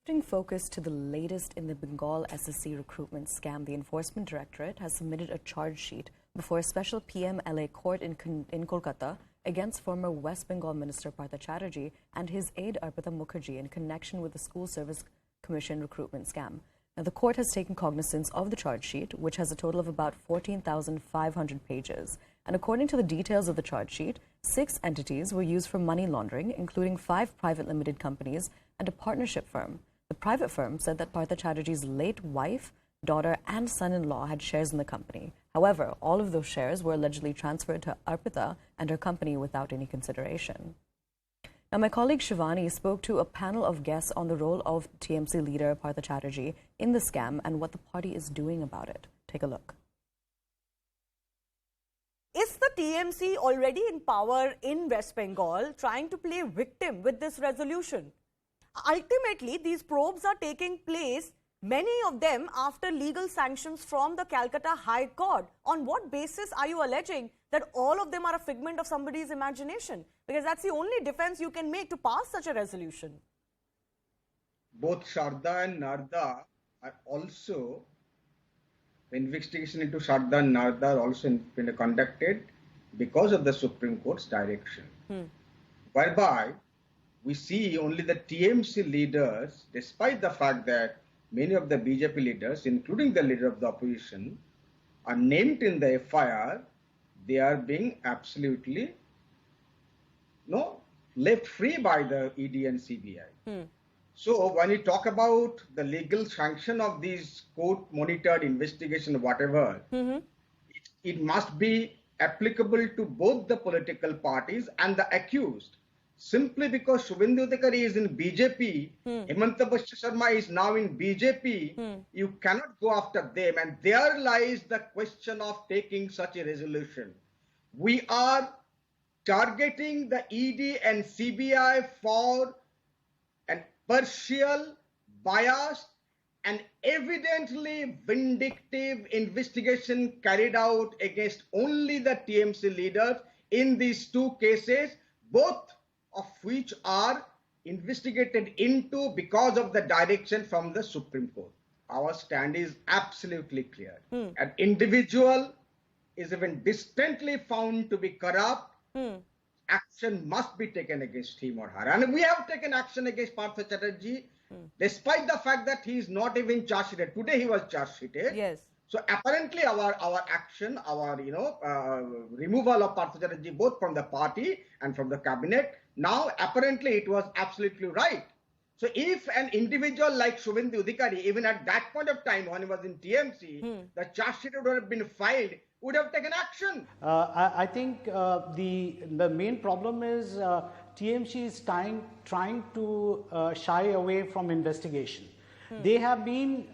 Shifting focus to the latest in the Bengal SSC recruitment scam, the Enforcement Directorate has submitted a charge sheet before a special PMLA court in Kolkata against former West Bengal Minister Partha Chatterjee and his aide Arpita Mukherjee in connection with the School Service Commission recruitment scam. Now, the court has taken cognizance of the charge sheet, which has a total of about 14,500 pages. And according to the details of the charge sheet, 6 entities were used for money laundering, including 5 private limited companies and a partnership firm. The private firm said that Partha Chatterjee's late wife, daughter and son-in-law had shares in the company. However, all of those shares were allegedly transferred to Arpita and her company without any consideration. Now, my colleague Shivani spoke to a panel of guests on the role of TMC leader Partha Chatterjee in the scam and what the party is doing about it. Take a look. Is the TMC already in power in West Bengal trying to play victim with this resolution? Ultimately, these probes are taking place, many of them after legal sanctions from the Calcutta High Court. On what basis are you alleging that all of them are a figment of somebody's imagination? Because that's the only defense you can make to pass such a resolution. Both Sharda and Narda are also, the investigation into Sharda and Narda are also been conducted because of the Supreme Court's direction. Whereby we see only the TMC leaders, despite the fact that many of the BJP leaders, including the leader of the opposition, are named in the FIR, they are being absolutely left free by the ED and CBI. So when you talk about the legal sanction of these court-monitored investigation, whatever, it must be applicable to both the political parties and the accused. Simply because Shubhendu Adhikari is in BJP, Hemanta Biswa Sharma is now in BJP, you cannot go after them. And there lies the question of taking such a resolution. We are targeting the ED and CBI for an partial, biased, and evidently vindictive investigation carried out against only the TMC leaders in these 2 cases, both of which are investigated into because of the direction from the Supreme Court. Our stand is absolutely clear. An individual is even distantly found to be corrupt, action must be taken against him or her. And we have taken action against Partha Chatterjee, despite the fact that he is not even charge sheeted. Today he was charge sheeted. Yes. So apparently our action, our removal of Partha Chatterjee both from the party and from the cabinet, now apparently it was absolutely right. So if an individual like Shubhendu Adhikari, even at that point of time when he was in TMC, the charge sheet would have been filed, would have taken action. I think the main problem is TMC is trying to shy away from investigation. They have been,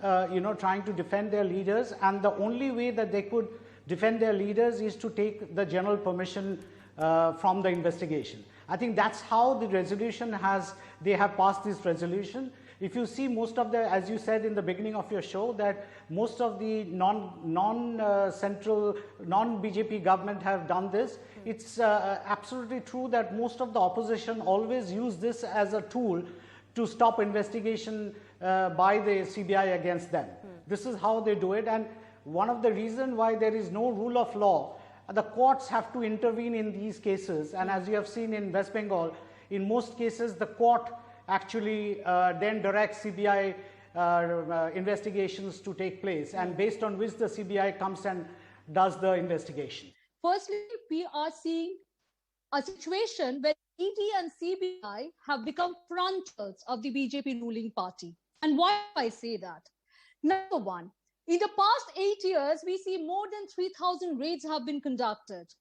trying to defend their leaders, and the only way that they could defend their leaders is to take the general permission from the investigation. I think that's how the resolution they have passed this resolution. If you see most of as you said in the beginning of your show, that most of the non-central, non-BJP government have done this. It's absolutely true that most of the opposition always use this as a tool to stop investigation by the CBI against them. This is how they do it, and one of the reasons why there is no rule of law, the courts have to intervene in these cases. And as you have seen in West Bengal, in most cases the court actually then directs CBI investigations to take place, and based on which the CBI comes and does the investigation. Firstly, we are seeing a situation where ED and CBI have become frontals of the BJP ruling party. And why do I say that? Number one, in the past 8 years, we see more than 3,000 raids have been conducted.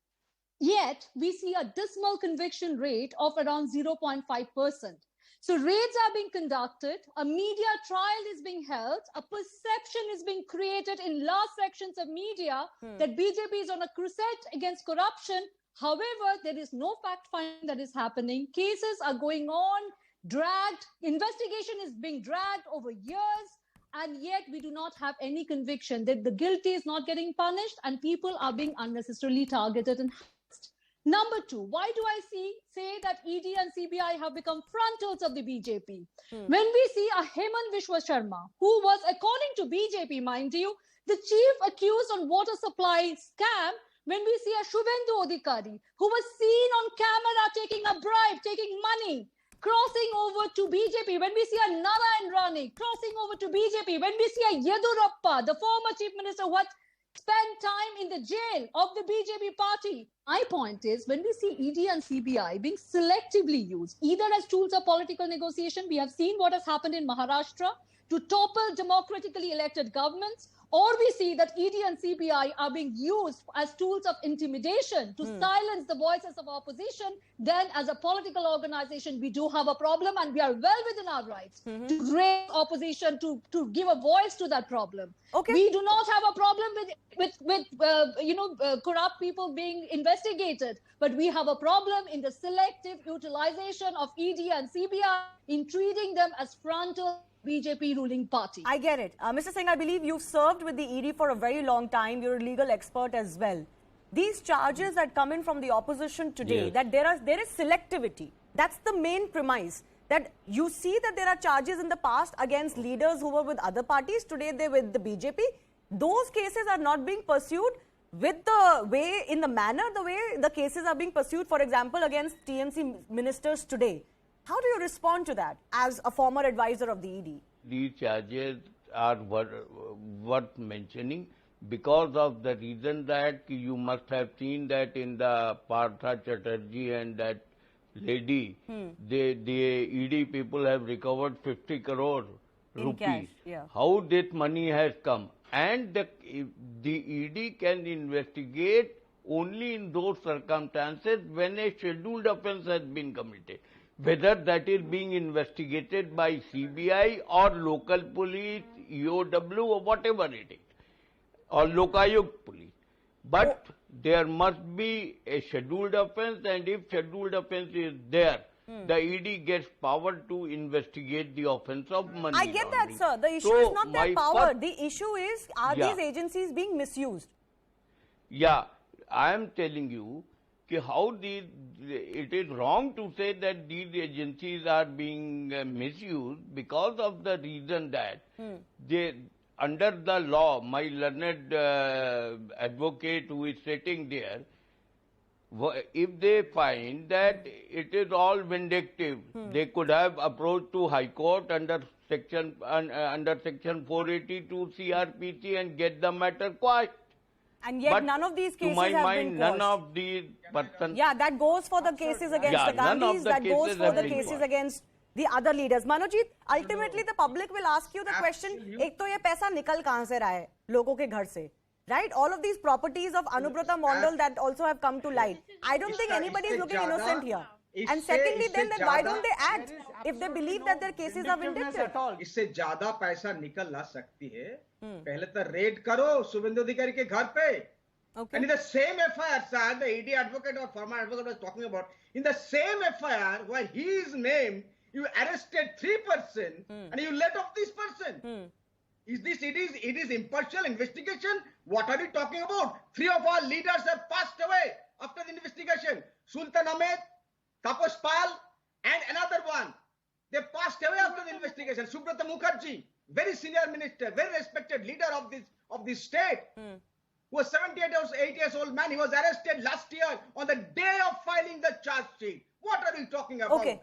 Yet, we see a dismal conviction rate of around 0.5%. So raids are being conducted, a media trial is being held, a perception is being created in large sections of media that BJP is on a crusade against corruption. However, there is no fact-finding that is happening. Cases are going on, dragged, investigation is being dragged over years, and yet we do not have any conviction that the guilty is not getting punished and people are being unnecessarily targeted and harassed. Number two, why do I say that ED and CBI have become frontals of the BJP? When we see a Hemant Vishwa Sharma, who was, according to BJP, mind you, the chief accused on water supply scam, when we see a Shubhendu Adhikari, who was seen on camera taking a bribe, taking money, crossing over to BJP, when we see a Narayan Rane crossing over to BJP, when we see a Yedurappa, the former chief minister who had spent time in the jail of the BJP party. My point is, when we see ED and CBI being selectively used, either as tools of political negotiation, we have seen what has happened in Maharashtra, to topple democratically elected governments, or we see that ED and CBI are being used as tools of intimidation to silence the voices of opposition, then as a political organization, we do have a problem, and we are well within our rights to raise opposition, to give a voice to that problem. Okay. We do not have a problem with corrupt people being investigated, but we have a problem in the selective utilization of ED and CBI in treating them as frontal BJP ruling party. I get it. Mr. Singh, I believe you've served with the ED for a very long time. You're a legal expert as well. These charges that come in from the opposition today, that there is selectivity. That's the main premise. That you see that there are charges in the past against leaders who were with other parties. Today they're with the BJP. Those cases are not being pursued with the way, in the manner, the way the cases are being pursued, for example, against TMC ministers today. How do you respond to that as a former advisor of the ED? These charges are worth mentioning because of the reason that you must have seen that in the Partha Chatterjee and that lady, the ED people have recovered 50 crore rupees. Cash, yeah. How this money has come? And the ED can investigate only in those circumstances when a scheduled offence has been committed. Whether that is being investigated by CBI or local police, EOW or whatever it is, or Lokayuk police. But there must be a scheduled offence, and if scheduled offence is there, the ED gets power to investigate the offence of money I get that, laundering. sir. The issue is not their power. The issue is, are these agencies being misused? Yeah, I am telling you how it is wrong to say that these agencies are being misused because of the reason that they, under the law, my learned advocate who is sitting there, if they find that it is all vindictive, they could have approached to High Court under section 482 CRPC and get the matter quashed. And yet none of these cases have been quashed. To my mind, none of these persons... Yeah, that goes for the cases against the Gandhis, that goes for the cases against the other leaders. Manojit, ultimately the public will ask you the question, ek to ye paisa nikal kahan se raha hai logon ke ghar se? Right? All of these properties of Anubrata Mondal that also have come to light. I don't think anybody is looking innocent here. And secondly, then why don't they act if they believe that their cases are vindictive? इससे ज्यादा पैसा निकल ला सकती है. पहले तो red करो शुभेंदु अधिकारी के घर पे. And in the same FIR, sir, the ED advocate or former advocate was talking about, in the same FIR where he is named, you arrested 3 persons and you let off this person. Is this it is impartial investigation? What are we talking about? 3 of our leaders have passed away after the investigation. Sultan Ahmed, Tapas Pal, and another one. They passed away after the investigation. Subrata Mukherjee, very senior minister, very respected leader of this state, who was 78 years old man. He was arrested last year on the day of filing the charge sheet. What are we talking about? Okay,